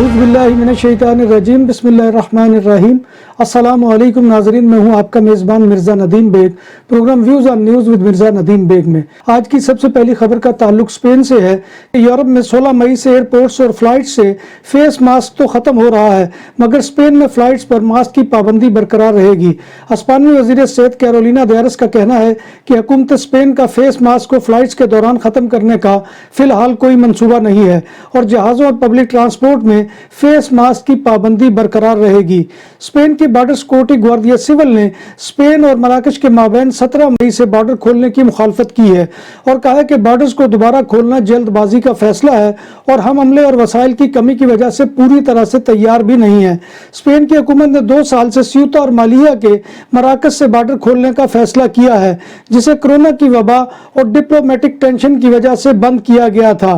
औज़ुबिल्लाहिमिनश्शैतानिर्रजीम बिस्मिल्लाहिर्रहमानिर्रहीम। अस्सलामु अलैकुम नाज़रीन, मैं हूँ आपका मेज़बान Mirza Nadeem Baig. Programme views on news with Mirza Nadeem Baig में आज की सबसे पहली खबर का ताल्लुक स्पेन से है। यूरोप में 16 मई से एयरपोर्ट्स और फ्लाइट से फेस मास्क तो ख़त्म हो रहा है, मगर स्पेन में फ़्लाइट्स पर मास्क की पाबंदी बरकरार रहेगी। स्पेनी वज़ीर सेहत कैरोलिना दियारस का कहना है कि हुकूमत स्पेन का फेस मास्क को फ़्लाइट्स के दौरान ख़त्म करने का फ़िलहाल कोई मंसूबा नहीं है और जहाज़ों और पब्लिक ट्रांसपोर्ट में फेस मास्क की पाबंदी बरकरार रहेगी। स्पेन की बॉर्डर सिक्योरिटी गुआर्डिया सिविल ने स्पेन और मराकश के माबैन 17 मई से बॉर्डर खोलने की मुखालफत की है और कहा है कि बॉर्डर्स को दोबारा खोलना जल्दबाजी का फैसला है और हम अमले और वसाइल की कमी की वजह से पूरी तरह से तैयार भी नहीं है। स्पेन की हुकूमत ने 2 साल से स्यूता और मालिया के मराकश से बॉर्डर खोलने का फैसला किया है, जिसे कोरोना की वबा और डिप्लोमेटिक टेंशन की वजह से बंद किया गया था।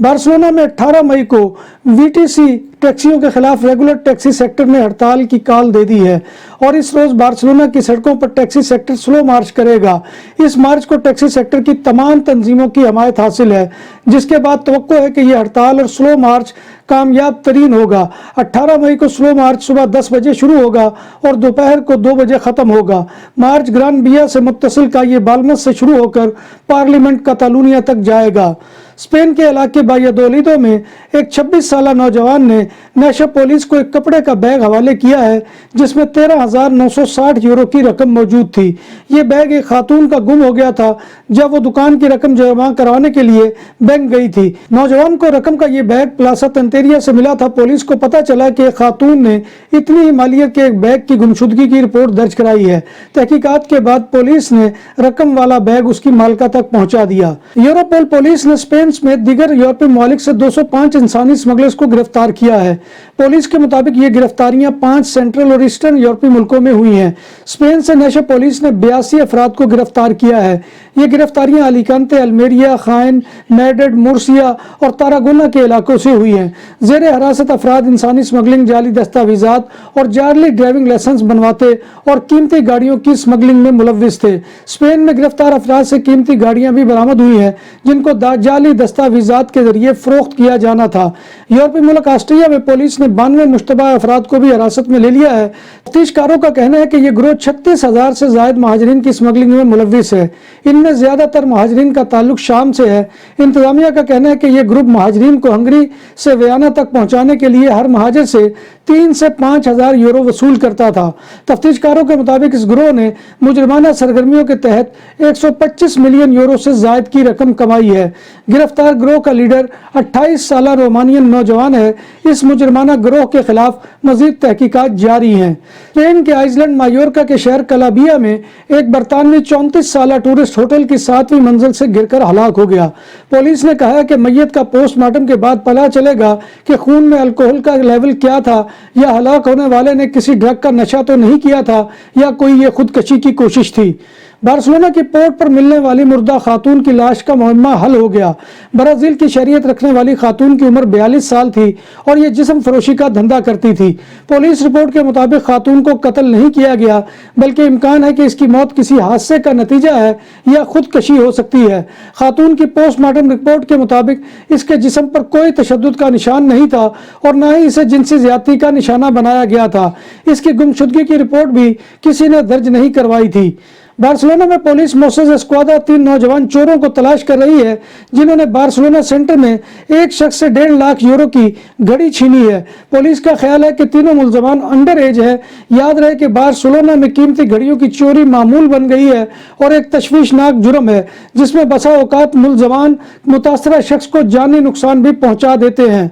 बार्सिलोना में 18 मई को वीटीसी टैक्सियों के खिलाफ रेगुलर टैक्सी सेक्टर ने हड़ताल की कॉल दे दी है और इस रोज बार्सिलोना की सड़कों पर टैक्सी सेक्टर स्लो मार्च करेगा। इस मार्च को टैक्सी सेक्टर की तमाम तंजीमों की हमायत हासिल है, जिसके बाद तवक्को है कि यह हड़ताल और स्लो मार्च कामयाब तरीन होगा। 18 मई को स्लो मार्च सुबह 10 बजे शुरू होगा और दोपहर को 2 बजे ख़त्म होगा। मार्च ग्रान बिया से मुत्तसिल का ये बालमस से शुरू होकर पार्लियामेंट कातालुनिया तक जाएगा। स्पेन के इलाके बायदोलिदो में एक 26 साल नौजवान ने नेशा पुलिस को एक कपड़े का बैग हवाले किया है, जिसमें 13,960 यूरो की रकम मौजूद थी। ये बैग एक खातून का गुम हो गया था जब वो दुकान की रकम जमा करवाने के लिए बैंक गई थी। नौजवान को रकम का ये बैग प्लासा तंतेरिया से मिला था। पुलिस को पता चला कि खातून ने इतनी ही मालियत के एक बैग की गुमशुदगी की रिपोर्ट दर्ज कराई है। तहकीकात के बाद पुलिस ने रकम वाला बैग उसकी मालका तक पहुंचा दिया। यूरोपोल पुलिस ने स्पेन समेत दीगर यूरोपीय ममालिक से 205 इंसानी स्मगलर्स को गिरफ्तार किया है। पुलिस के मुताबिक ये गिरफ्तारियां 5 सेंट्रल और ईस्टर्न यूरोपीय मुल्कों में हुई हैं। स्पेन से नेशा पुलिस ने 82 अफराद को गिरफ्तार किया है। ये गिरफ्तारियां अलीकांते, अल्मेरिया, खाइन, मैड्रिड, मुर्सिया और तारागोना के इलाकों से हुई हैं। जेर हिरासत अफराद इंसानी स्मगलिंग, जाली दस्तावेजात और जाली ड्राइविंग लाइसेंस बनवाते और कीमती गाड़ियों की स्मगलिंग में मुलव्विस थे। स्पेन में गिरफ्तार अफराद से कीमती गाड़ियां भी बरामद हुई हैं, जिनको जाली दस्तावेजात के जरिए फरोख्त किया जाना था। यूरोपीय मुल्क ऑस्ट्रिया में पुलिस ने 92 मुश्तबा अफराद को भी हिरासत में ले लिया है। तफ्तीशकारों का कहना है कि यह गिरोह 36,000 से ज्यादा महाजरीन की स्मगलिंग में मुलव्विस है। इनमें ज्यादातर महाजरीन का ताल्लुक शाम से है। इंतजामिया का कहना है कि यह ग्रुप महाजरीन को हंगरी से वियना तक पहुंचाने के लिए हर महाजर से 3 से 5,000 यूरो वसूल करता था। तफ्तीशकारों के मुताबिक इस गिरोह ने मुजरमाना सरगर्मियों के तहत 125 मिलियन यूरो से ज्यादा की रकम कमाई है। गिरफ्तार गिरोह का लीडर 28 साल रोमानियन नौजवान है। इस मुजरमाना गिरोह के खिलाफ मजीद तहकीकात जारी हैं। स्पेन के आइसलैंड मायोर्का के शहर कलाबिया में एक बरतानवी 34 साल टूरिस्ट होटल की 7वीं मंजिल से गिरकर हलाक हो गया। पुलिस ने कहा है कि मैयत का पोस्टमार्टम के बाद पता चलेगा कि खून में अल्कोहल का लेवल क्या था, या हलाक होने वाले ने किसी ड्रग का नशा तो नहीं किया था, या कोई ये खुदकशी की कोशिश थी। बार्सिलोना की पोर्ट पर मिलने वाली मुर्दा खातून की लाश का मुअम्मा हल हो गया। ब्राजील की शरीयत रखने वाली खातून की उम्र 42 साल थी और ये जिस्म फरोशी का धंधा करती थी। पुलिस रिपोर्ट के मुताबिक खातून को कत्ल नहीं किया गया, बल्कि इम्कान है कि इसकी मौत किसी हादसे का नतीजा है या खुदकशी हो सकती है। खातून की पोस्टमार्टम रिपोर्ट के मुताबिक इसके जिस्म पर कोई तशद्दुद का निशान नहीं था और न ही इसे जिनसी ज्यादती का निशाना बनाया गया था। इसकी गुमशुदगी की रिपोर्ट भी किसी ने दर्ज नहीं करवाई थी। बार्सिलोना में पुलिस मोसेस एस्क्वादा 3 नौजवान चोरों को तलाश कर रही है, जिन्होंने बार्सिलोना सेंटर में एक शख्स से 1.5 लाख यूरो की घड़ी छीनी है। पुलिस का ख्याल है कि तीनों मुलजमान अंडर एज है। याद रहे कि बार्सिलोना में कीमती घड़ियों की चोरी मामूल बन गई है और एक तशवीशनाक जुर्म है, जिसमें बसा औकात मुलजमान मुतासरा शख्स को जानी नुकसान भी पहुंचा देते हैं।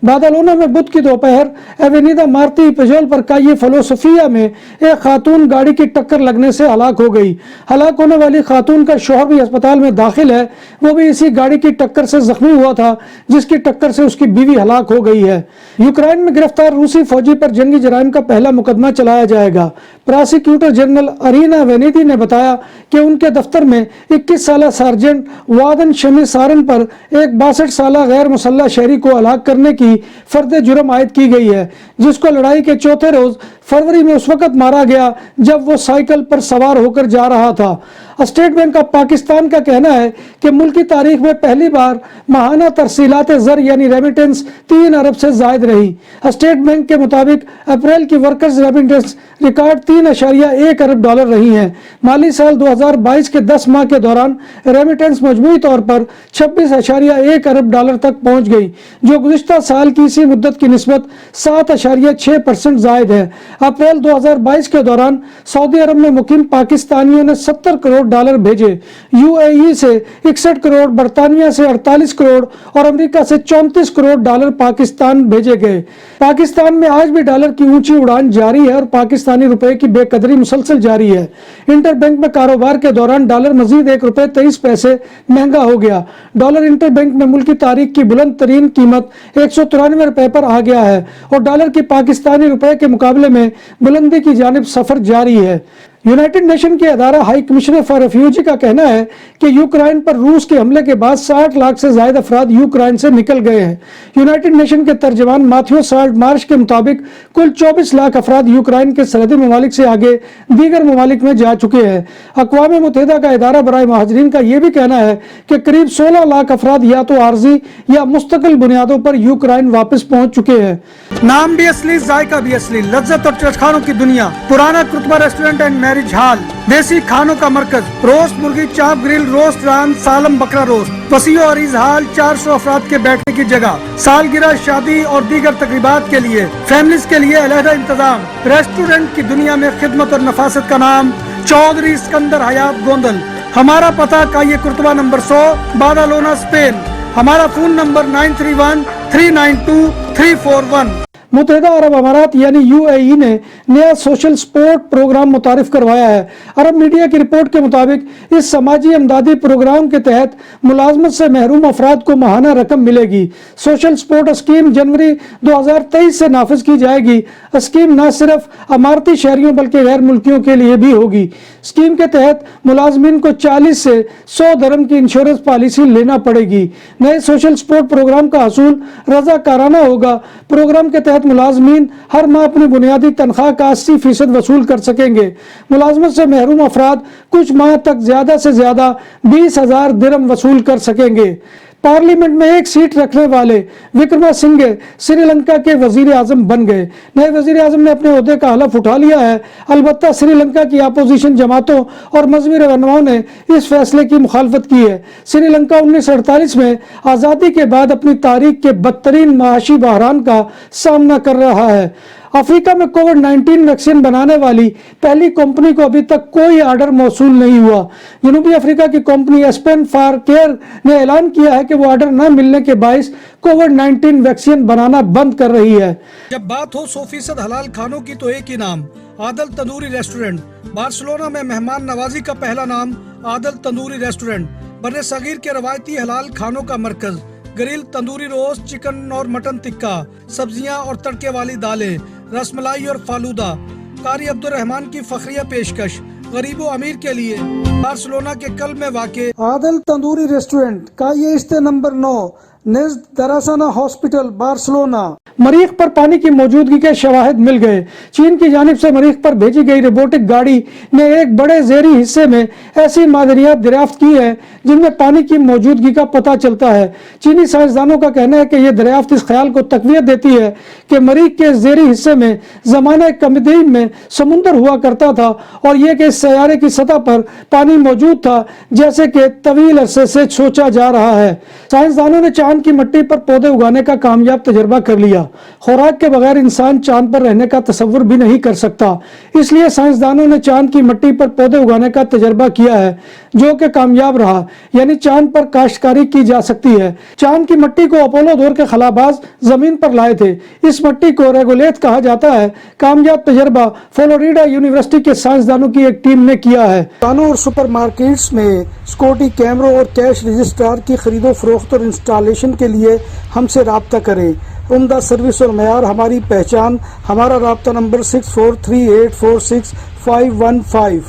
बादालोना में बुध की दोपहर एवेनिदा मार्ती पेजोल पर काये फिलोसोफिया में एक खातून गाड़ी की टक्कर लगने से हलाक हो गई। हलाक होने वाली खातून का शौहर भी अस्पताल में दाखिल है। वो भी इसी गाड़ी की टक्कर से जख्मी हुआ था, जिसकी टक्कर से उसकी बीवी हलाक हो गई है। यूक्रेन में गिरफ्तार रूसी फौजी पर जंगी जराइम का पहला मुकदमा चलाया जाएगा। प्रोसिक्यूटर जनरल अरीना वेनेदी ने बताया कि उनके दफ्तर में 21 साल सार्जेंट वादन शमी सारन पर एक 62 साल गैर मुसल्लह शहरी को हलाक करने की फर्द जुर्म आयद की गई है, जिसको लड़ाई के चौथे रोज फरवरी में उस वक्त मारा गया जब वो साइकिल पर सवार होकर जा रहा था। स्टेट बैंक ऑफ पाकिस्तान का कहना है कि मुल्क की तारीख में पहली बार माहाना तरसीलात ज़र यानी रेमिटेंस 3 अरब से जायद रही। स्टेट बैंक के मुताबिक अप्रैल की वर्कर्स रेमिटेंस रिकॉर्ड 3.1 अरब डॉलर रही हैं। माली साल 2022 के 10 माह के दौरान रेमिटेंस मजमूई तौर पर 26.1 अरब डॉलर तक पहुंच गई, जो गुज़िश्ता साल की इसी मुद्दत की निस्बत 7.6% जायद है। अप्रैल 2022 के दौरान सऊदी अरब में मुकीम पाकिस्तानियों ने 70 करोड़ डॉलर भेजे, यूएई से 61 करोड़, बरतानिया से 48 करोड़ और अमेरिका से 34 करोड़ डॉलर पाकिस्तान भेजे गए। पाकिस्तान में आज भी डॉलर की ऊंची उड़ान जारी है और पाकिस्तानी रुपए की बेकदरी मुसलसल जारी है। इंटरबैंक में कारोबार के दौरान डॉलर मजीद 1 रुपए 23 पैसे महंगा हो गया। डॉलर इंटरबैंक में मुल्क की तारीख की बुलंद तरीन कीमत 193 रुपए पर आ गया है और डॉलर की पाकिस्तानी रुपए के मुकाबले में बुलंदी की जानिब सफर जारी है। यूनाइटेड नेशन के अदारा हाई कमिश्नर फॉर रेफ्यूजी का कहना है कि यूक्रेन पर रूस के हमले के बाद 60 लाख से ज्यादा अफराद यूक्रेन से निकल गए हैं। यूनाइटेड नेशन के तर्जमान माथियो साल्ट मार्च के मुताबिक कुल 24 लाख अफराद यूक्रेन के सरहदी ममालिक से आगे दीगर ममालिक में जा चुके हैं। अक़वाम मुत्तहिदा का इदारा बराए महाजरीन का यह भी कहना है कि करीब 16 लाख अफराद या तो आर्जी या मुस्तकिल बुनियादों पर यूक्रेन वापस पहुंच चुके हैं। नाम भी असली, जायका भी असली, लज्जत और चटखानों की दुनिया, पुराना कुतबा रेस्टोरेंट एंड मैरिज हॉल, देसी खानों का मरकज, रोस्ट मुर्गी, चाप ग्रिल, रोस्ट रान, सालम बकरा रोस्ट, वसीओ अरीज हाल, 400 अफराद के बैठने की जगह, सालगिरह, शादी और दीगर तकरीबात के लिए, फैमिलीज के लिए अलहदा इंतजाम। रेस्टोरेंट की दुनिया में खिदमत और नफासत का नाम चौधरी सिकंदर हयात गोंदल। हमारा पता काये कुर्तबा नंबर 100, बादालोना, स्पेन। हमारा फोन नंबर 9313923341। मुत्तहिदा अरब अमारात यानी यूएई ने नया सोशल सपोर्ट प्रोग्राम मुतारिफ करवाया है। अरब मीडिया की रिपोर्ट के मुताबिक इस समाजी इमदादी प्रोग्राम के तहत मुलाजमत से महरूम अफराद को माहाना रकम मिलेगी। सोशल सपोर्ट स्कीम जनवरी 2023 से नाफिज की जाएगी। स्कीम न सिर्फ अमारती शहरियों बल्कि गैर मुल्कियों के लिए भी होगी। स्कीम के तहत मुलाजमीन को 40 से 100 दरम की इंश्योरेंस पॉलिसी लेना पड़ेगी। नए सोशल सपोर्ट प्रोग्राम का हसूल रजाकाराना होगा। प्रोग्राम के तहत मुलाजमीन हर माह अपनी बुनियादी तनख्वाह का 80% वसूल कर सकेंगे। मुलाजमत से महरूम अफराद कुछ माह तक ज्यादा से ज्यादा 20,000 दिरहम वसूल कर सकेंगे। पार्लियामेंट में एक सीट रखने वाले विक्रमासिंघे श्रीलंका के वजीर आजम बन गए। नए वजीर आजम ने अपने ओहदे का हलफ उठा लिया है। अलबत्ता श्रीलंका की अपोजिशन जमातों और मजहबी रहनुमाओं ने इस फैसले की मुखालफत की है। श्रीलंका 1948 में आज़ादी के बाद अपनी तारीख के बदतरीन माशी बहरान का सामना कर रहा है। अफ्रीका में कोविड-19 वैक्सीन बनाने वाली पहली कंपनी को अभी तक कोई ऑर्डर मौसूल नहीं हुआ। जनूबी अफ्रीका की कंपनी एस्पेन फार केयर ने ऐलान किया है कि वो ऑर्डर न मिलने के बाइस कोविड-19 वैक्सीन बनाना बंद कर रही है। जब बात हो 100% हलाल खानों की तो एक ही नाम, आदल तंदूरी रेस्टोरेंट। बार्सिलोना में मेहमान नवाजी का पहला नाम आदल तंदूरी रेस्टोरेंट, बर्रे सगीर के रवायती हलाल खानों का मरकज। ग्रिल, तंदूरी रोस्ट, चिकन और मटन टिक्का, सब्जियां और तड़के वाली दालें, रसमलाई और फालूदा। कारी अब्दुर्रहमान की फखरिया पेशकश गरीबो अमीर के लिए। बार्सिलोना के कल में वाक़े आदल तंदूरी रेस्टोरेंट का ये इस्ते नंबर 9 निज़्द दरासाना हॉस्पिटल, बार्सिलोना। मरीख पर पानी की मौजूदगी के शवाहिद मिल गए। चीन की जानिब से मरीख पर भेजी गई रोबोटिक गाड़ी ने एक बड़े ज़ेरी हिस्से में ऐसी मादरियात दरियाफ्त की है जिनमें पानी की मौजूदगी का पता चलता है। चीनी साइंसदानों का कहना है कि यह दरियाफ्त इस ख्याल को तक़वियत देती है कि मरीख के ज़ेरी हिस्से में ज़माने कदीम में समुंदर हुआ करता था और यह कि इस सैयारे की सतह पर पानी मौजूद था, जैसे कि तवील अरसे से सोचा जा रहा है। साइंसदानों ने चांद की मिट्टी पर पौधे उगाने का कामयाब तजर्बा कर लिया। खुराक के बगैर इंसान चांद पर रहने का तसव्वुर भी नहीं कर सकता, इसलिए साइंसदानों ने चांद की मिट्टी पर पौधे उगाने का तजर्बा किया है जो कि कामयाब रहा, यानी चांद पर काश्तकारी की जा सकती है। चांद की मिट्टी को अपोलो दौर के खलाबाज जमीन पर लाए थे। इस मिट्टी को रेगोलेथ कहा जाता है। कामयाब तजर्बा फ्लोरिडा यूनिवर्सिटी के साइंसदानों की एक टीम ने किया है। दुकानों और सुपरमार्केट्स में सिक्योरिटी कैमरों और कैश रजिस्ट्रार की खरीदो फरोख्त और इंस्टॉलेशन के लिए हमसे राब्ता करें। उम्दा सर्विस और मयार हमारी पहचान। हमारा राब्ता नंबर 6438465515।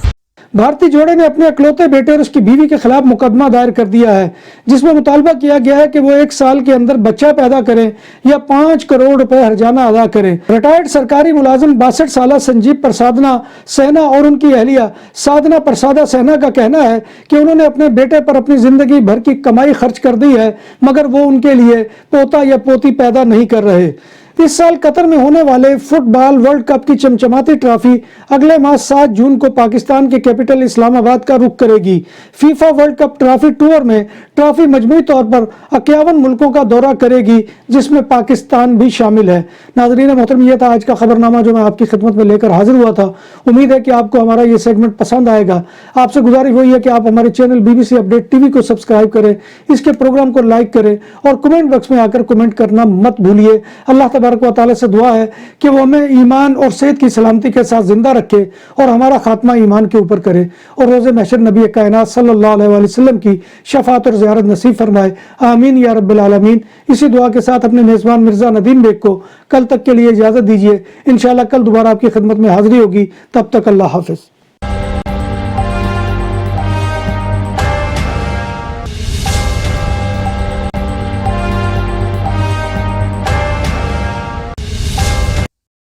بھارتی جوڑے نے اپنے اکلوتے بیٹے اور اس کی بیوی کے خلاف مقدمہ دائر کر دیا ہے، جس میں مطالبہ کیا گیا ہے کہ وہ 1 سال کے اندر بچہ پیدا کریں یا 5 کروڑ روپے ہرجانہ ادا کریں۔ ریٹائرڈ سرکاری ملازم 62 سالہ سنجیو پرسادنا سہنا اور ان کی اہلیہ سادھنا پرسادا سہنا کا کہنا ہے کہ انہوں نے اپنے بیٹے پر اپنی زندگی بھر کی کمائی خرچ کر دی ہے، مگر وہ ان کے لیے پوتا یا پوتی پیدا نہیں کر رہے۔ اس سال قطر میں ہونے والے فٹ بال ورلڈ کپ کی چمچماتی ٹرافی اگلے ماہ 7 جون کو پاکستان کے کیپٹل اسلام آباد کا رخ کرے گی۔ FIFA world cup trophy tour میں ٹرافی مجموعی طور پر 51 ملکوں کا دورہ کرے گی، جس میں پاکستان بھی شامل ہے۔ ناظرین محترم، یہ تھا آج کا خبرنامہ جو میں آپ کی خدمت میں لے کر حاضر ہوا تھا۔ امید ہے کہ آپ کو ہمارا یہ سیگمنٹ پسند آئے گا۔ آپ سے گزارش وہی ہے کہ آپ ہمارے channel BBC update T V کو سبسکرائب کریں، اس کے پروگرام کو لائک کریں اور کمنٹ باکس میں آ کر کمنٹ کرنا مت بھولیے۔ اللہ تبارک و تعالی سے دعا ہے کہ وہ ہمیں ایمان اور صحت کی سلامتی کے ساتھ زندہ رکھے اور ہمارا خاتمہ ایمان کے اوپر کرے، اور روز محشر نبی کائنات صلی اللہ علیہ وآلہ وسلم کی شفاعت اور زیارت نصیب فرمائے، آمین یا رب العالمین۔ اسی دعا کے ساتھ اپنے میزبان مرزا ندیم بیگ کو کل تک کے لیے اجازت دیجیے۔ انشاءاللہ کل دوبارہ آپ کی خدمت میں حاضری ہوگی، تب تک اللہ حافظ۔